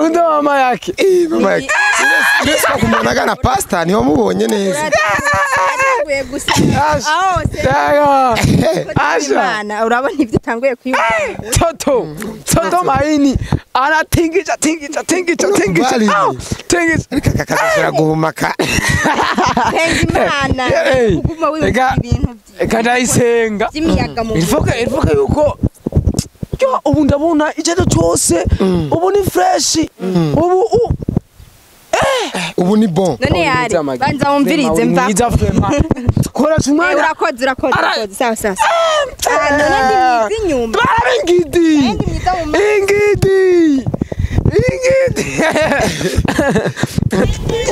undo mama yake mama yake Nesa kumbonaga na pasta niho mubonye neza Asha urabona ivyo tanguye kwibuka toto maini anatingisha kakakashira guhumaka Imana kuguma wibuka ibintu kadayisenga irifoka yuko ubu ndabona icyo cyose ubu ni fresh ubu ni bon none yari banza wumvirize mva kora tumwana urakoze sawa none ndi inyuma ingidi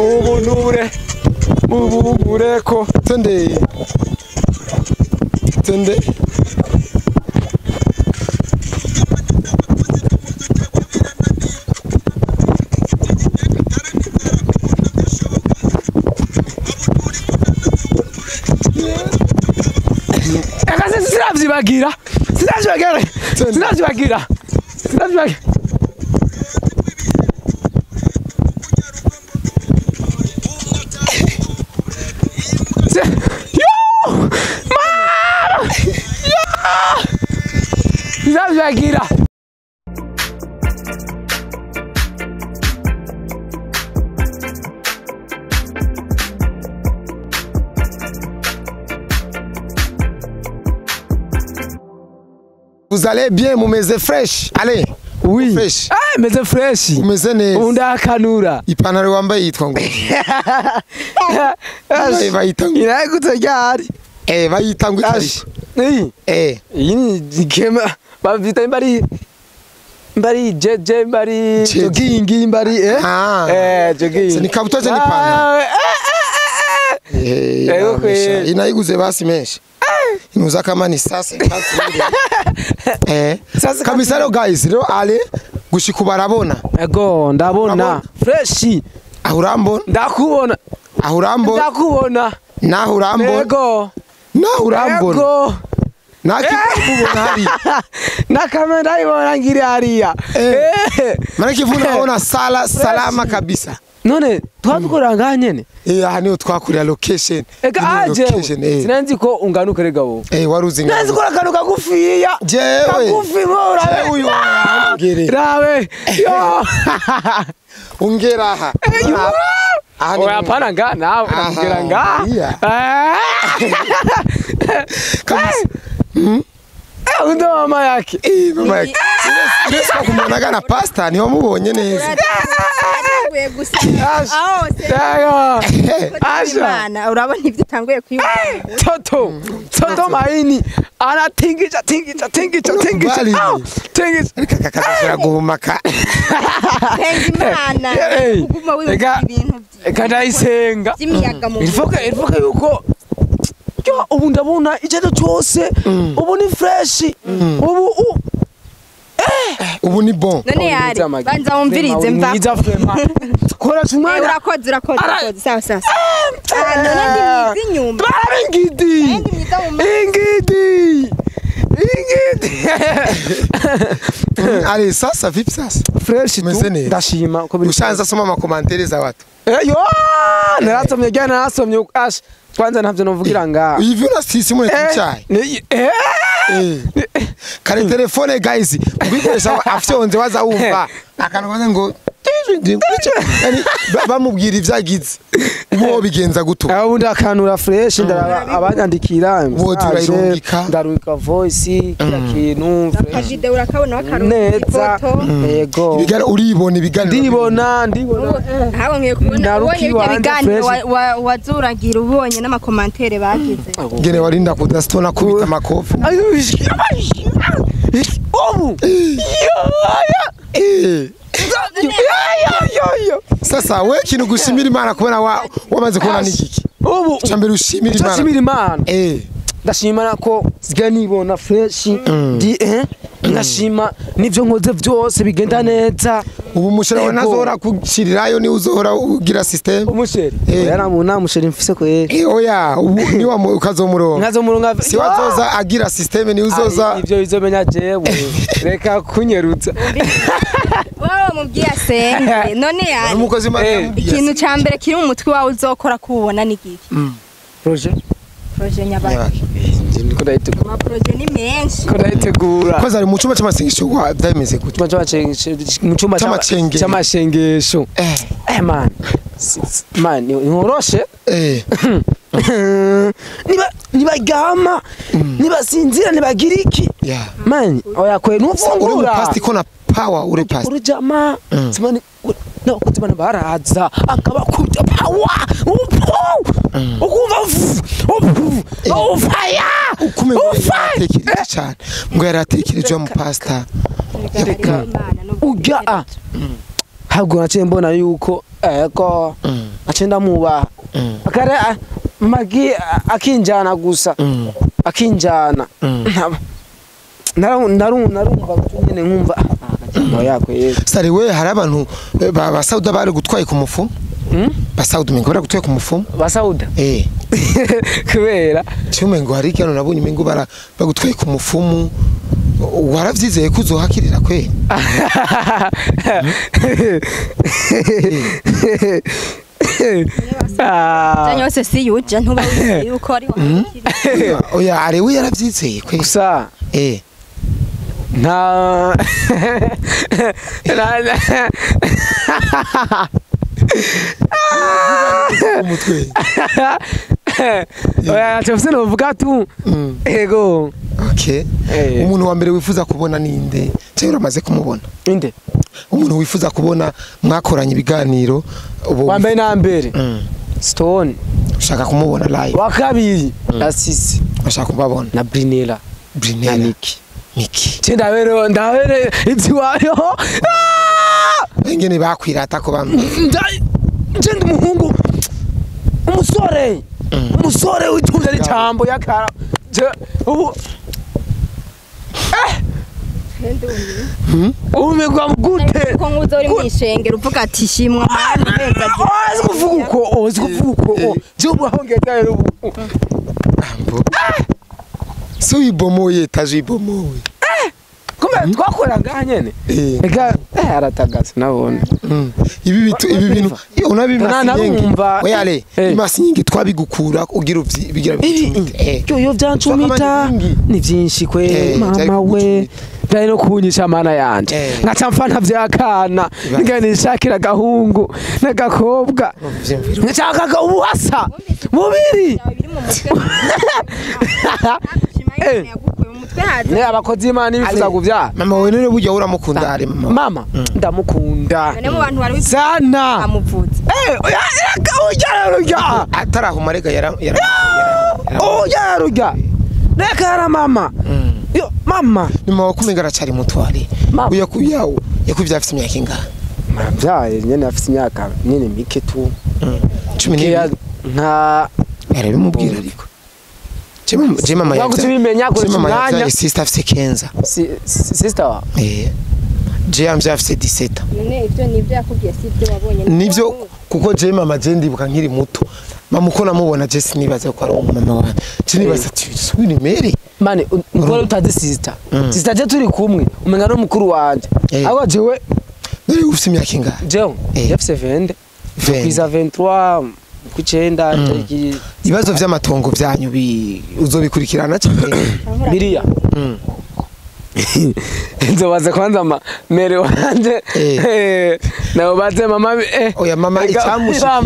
ubu nure ko tende Sinavyibagira Vous allez bien, mumeze fresh. Allez. Oui. Fresh. Meze fresh. Mumeze neza. Unda kanura. Ipantaro wambaye yitwa ngo. Bayita ngo. Iragutse ryari. Bayita ngo itari. Iyi ni gema bavita imbari jeje imbari jogging imbari jogging. Ni kabuto je ni pana. Inayiguze basi menshi. Inuza kama ni sasa kabisa leo guys leo ale gushika barabona ego ndabona fresh ahurambona ndakubona ahurambona ndakubona nahurambona ego nahurambona ego nakikubona hari nakamera ibona ngiri hariya mara kivuna ona salama kabisa none twabikora nganyene aha niho twakurira location sinanzi ko unganuka rega wo waruzi nanzi ko rakanuka gufiya jewe gufi mora uyu rawe yo ungera aha oya pana nga nawe ungera nga undo mama yake Nesa kumbonaga na pasta niho mubonye neza Imana urabona ivyo tanguye kwibuka toto maini anatingisha kakakashira guhumaka Imana kuguma wibuka ibintu kadayisenga irifoka yuko ubu ndabona icyo cyose ubu ni fresh ubu ni bon none yari banza wumvirize mva kora tumwana urakoze sawa none ndi inyuma ingidi allez sasa vipi sasa fresh ndashima ushanza soma amakomantere za watu narasomye ash kwanza ntavyo novugira nga hivi unasisi mwe kuchaye kare telefone guys ubikoresha afyonze waza umva akantu ngo yani bamubwira ivyagize ubo bigenza guto ubundi akanura fresh abanyandikira ndaruka voice kila kintu fresh video urakabona neza yego bigara uribona ndibona hawo ngiye kubona ubonye biganiro wazuragira ubonye n'amakomantere bagize ngene warinda kudastona kubita amakofi sasa we kintu gushimira Imana kubona wamaze kubona n'igiki ubu cyambere ushimira Imana ndashimana ko siga nibona fresh ndashima nivyo nkoze byose bigenda neza ubu mushera wanazora kushirirayo ni uzohora ugira system umusheri yaramuna musheri mfise ko oya ubu ni wa ukazomuronga si wazoza agira system ni uzoza ivyo bizomenya jewe reka kunyerutsa wowe mubwiye asenge none yani umukozi Imana ikintu ca mbere kiri mu mutwe wawe uzokora kubona ni giki projet nyabaki ndiko ndayitegura ama projet ni menshi ko ndayitegura koza ari mu cyuma cy'amasengesho byameze gute mu cyuma cy'amashengesho man man nyoroshe niba gama niba sinzira niba giriki man oya kwe nufungura pasti kona power uri pasti uri jama simani no kutima baraza akaba kuja power ukumva ufaya ufatekereje cyane ngo yaratekereje mu pasta ujya habwo naciye mbona yuko eko acenda muba akare magi akinjana gusa akinjana narumva nyene nkumva yako yego sare we hari abantu ba Sauda bari gutwaye ku mufumu ba Sauda mengo bari gutwaye ku mufumu ba Sauda kubera cyume ngo hari cyano nabonye mengo bara bagutwaye ku mufumu waravyizeye kuzohakirira kwe Janyose si yuja ntuba yuko ari oya ari we yaravyizeye kwe gusa nta umutwe oya cyose no vuga tu ego okay umuntu wa mbere wifuza kubona ninde cyangwa uramaze kumubona inde umuntu wifuza kubona mwakoranye ibiganiro wambaye nambere Stone ushaka kumubona live wa kabiri Asisi ushaka kubabona na Brinella Niki ndabere ibyiwayo ngene bakwirata ko bamwe ndi umuhungu umusore wituje ari cyambo yakara ubu umegwa mgute ko nguzo uri mwishengero uvuga ati shimwa uko je ubahongeta rero so ibomoye taje ibomoye kumbe twakoraga nyene ega aratagaza nabone ibi bintu unabimva oyale imasingi twabigukura ugira bigira yo byancumita ni byinshi kwe mama we byari no kunyisha mana yanje ngaca mfana vyakana nganishakira gahungu n'agakobwa nshaka ubuhasa mubiri ne abakozi Imana ibifuza kuvya mama we none burya uramukunda ari mama ndamukunda none mu bantu bari sana amuvuze oya ataraho marega yarurya reka mama yo mama nyuma wakumenga aracari mutware uya kuyawo yakuvya afite imyaka ingahe mavyaye nyene afite imyaka nyene mike tu 10 nta yarabimubwira ariko je mama yakubimenya ko mwanya sister afite Kenza sister je amje afite 17 none ivyo nivyo yakubwiye sibyo wabonye nivyo kuko je mama je ndibuka nkiri muto mama uko namubona je sinibaza ko ari mama wanje je nibaza ati swini mere mane ngora utazi sister je turi kumwe umenga no mukuru wanje abo jewe nari ufite imyaka ingahe jewe yafise 20 kwiza 23 kucenda ibibazo vy'amatongo byanyu uzobikurikirana cyane biriya nzobaza kwanza mere wanje nabo baze mama oya mama icyamushikira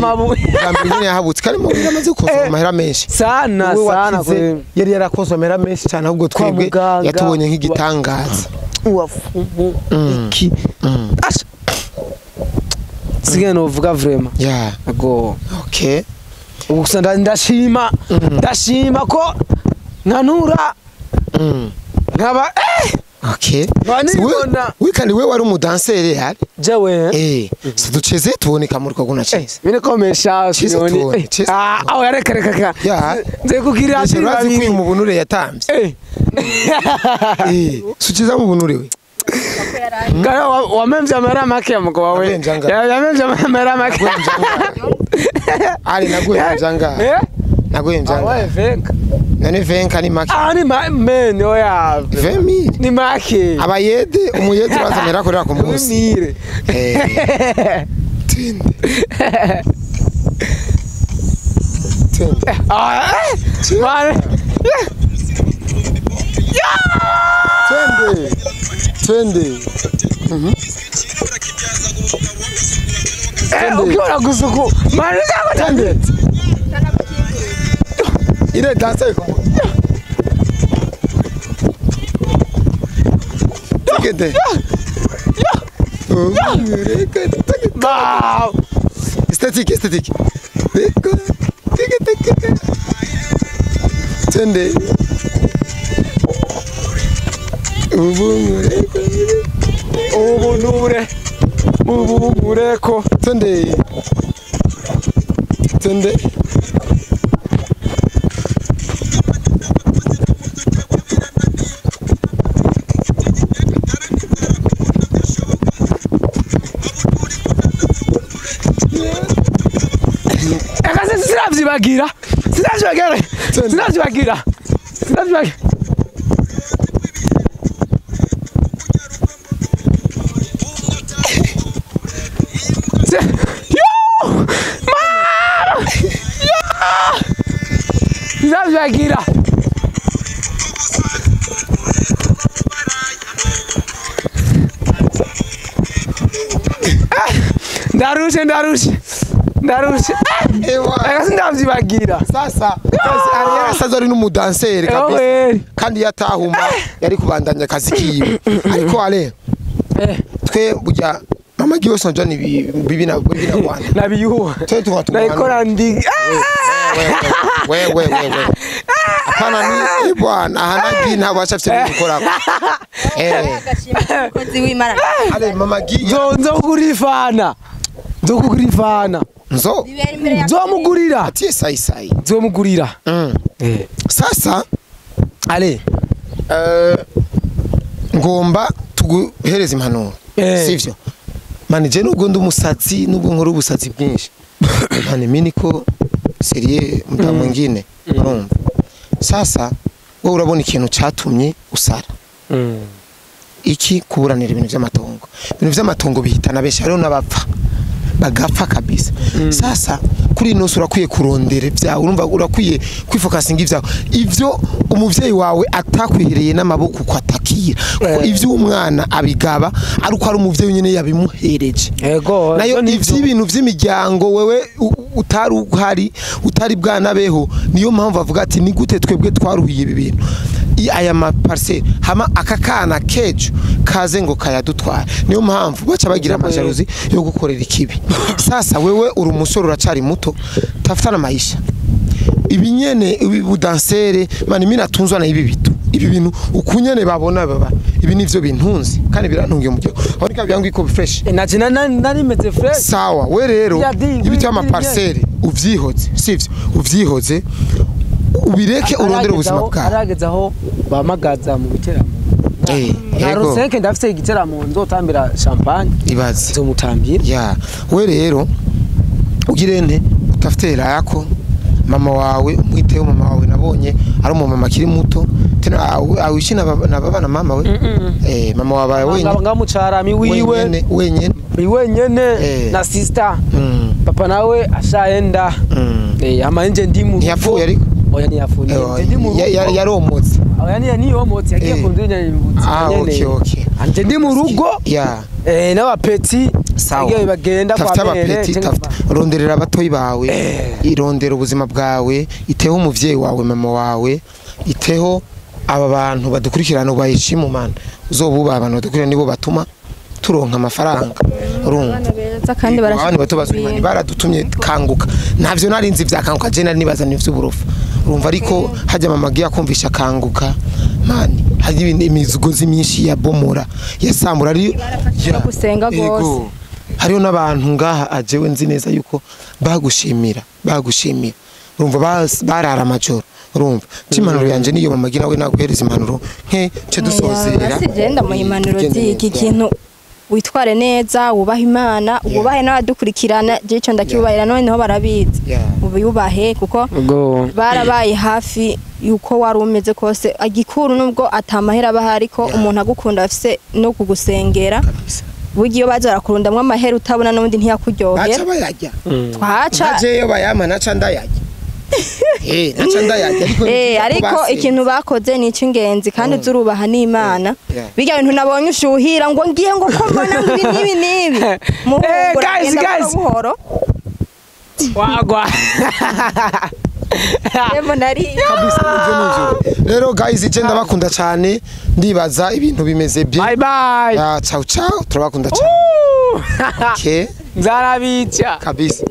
yahabutse kandi mu biramaze kuzoma mahera menshi sana yari yarakosomera menshi cyane ahubwo twebwe yatubonye nk'igitangaza uwafumu iki sigene uvuga vraiment ago okay ubusa ndashima ko nkanura nkaba okay weekend we wari umudansere yari jewe siducheze tuboneka muri kaguna chese bine komesha sioni aho yareka nze kugira ati bazi mu bunure yatambye suchiza mu bunure we Kaya wamemza amera make mko wawe. Yamemza amera make. Ali naguye mjanga. Naguye mjanga. Wawe venga. none venka ni make ni men oya 20,000 ni make abayede umuyede urazanira kurira ku munsi twende ukiona kusuku mani zako twende ile dansa iko Tegede Wow Estetik Twende ubumureko Twende Sinavyibagira ndarushe sindavyibagira sasa yarasaza ari n'umudanseri kabisa kandi yatahuma yari kubandanya akazi kiwe ariko ale twe burya mama giwe sonja ni bibi na Rwanda nabiyuha naikora ndi wewe hapana ni bwana hanagi ntabwo ashafite gukora kozi w'Imana ale mama giwe nzokugurifana nzomugurira ati sai nzomugurira sasa ale ngomba tuguhereza impanuro sivyo manije nubwo ndumusatsi nubwo nkora ubusatsi bwinshi mane mini ko serie mta mwingine urumva sasa wowe urabona ikintu catumye usara iki kuburanira ibintu vy'amatongo bihitana benshi hariho n'abapfa bagapfa kabisa sasa kuri ino urakwiye kurondera ibyawe urumva urakwiye kwifokasinga ibyawe ivyo umuvyeyi wawe atakwihereye n'amaboko ko atakira kuko ivyo umwana abigaba aruko ari umuvyeyi nyene yabimuhereje yego nayo ivy'ibintu vy'imiryango wewe utari bwanabeho niyo mpamvu avuga ati ni gute twebwe twaruhiye ibi bintu aya ma parcelle hama akakana kejo kaze ngo kayadutwara niyo mpamvu baca bagira amajaruzi yo gukorera ikibi sasa wewe uri umusore uracari muto tafutana maisha ibi nyene ubudansere mani mina tunzwa na ibi bintu ukunyene babona baba ibi nivyo bintunzi kandi birantungiye umujyo ariko byangu iko fresh naje nari meze fresh sawa we rero ibiti ama parcelle uvyihoze sivyo uvyihoze ubireke urondere ubuzima bwawe arageze aho bamagaza mu biteramo yego senke ndafite igiteramo nzotambira champagne ibaze nzomutambira ya we rero ugirente utaftera yako mama wawe mwiteho mama wawe nabonye ari umumama kiri muto tena awishina na baba na mama we mama wawe wenyene ngamucarami wenyene na sister papa nawe ashaenda ama nje ndimu yafuye ariko oya ni yafuye ndimu yaromotse oya ni yomotse yagiye kundunya nyene okay anje ndi mu rugo ya n'abapeti sawa bagenda kwa mbere ronderera abatoyi bawe irondera ubuzima bwawe iteho umuvyeyi wawe mama wawe iteho aba bantu badukurikirana bayishima man uzobuba abantu badukurikirana nibo batuma turonka amafaranga urumva kandi barashaka batubazimana baradutumye kanguka navyo narinzi vyakanguka je nari nibaza n'ivy'uburofa urumva ariko hajya mama giye akumvisha kanguka mani hari imizugozi myinshi ya bomora yasambura ari gusenga gose hariho n'abantu ngaha ajewe nzi neza yuko bagushimira urumva barara amajoro urumva impanuro yanje niyo mama giye nawe naguhereza impanuro nke cyo dusozera asijenda mu impanuro z'iki kintu witware neza wubaha Imana wubahe n'abadukurikirana gico ndakibubahira none ho barabizi ubuyubahe kuko barabaye hafi yuko wari umeze kose agikuru nubwo atamahera abahari ko umuntu agukunda afise no kugusengera burya iyo baza barakurundamwo amahera utabona n'ubundi ntiyakuryohera baca bayajya twaca najeyo bayama naca ndayajya naca ndayajya ariko ikintu bakoze ni icy'ingenzi kandi uzurubaha n'Imana bijya bintu nabonye ushuhira ngo ngiye ngo ko mbona ngo ibi n'ibi guys buhoro wagwa rero guys je ndabakunda cyane ndibaza ibintu bimeze bien bye bye ciao ciao turabakunda cyane nzarabica kabisa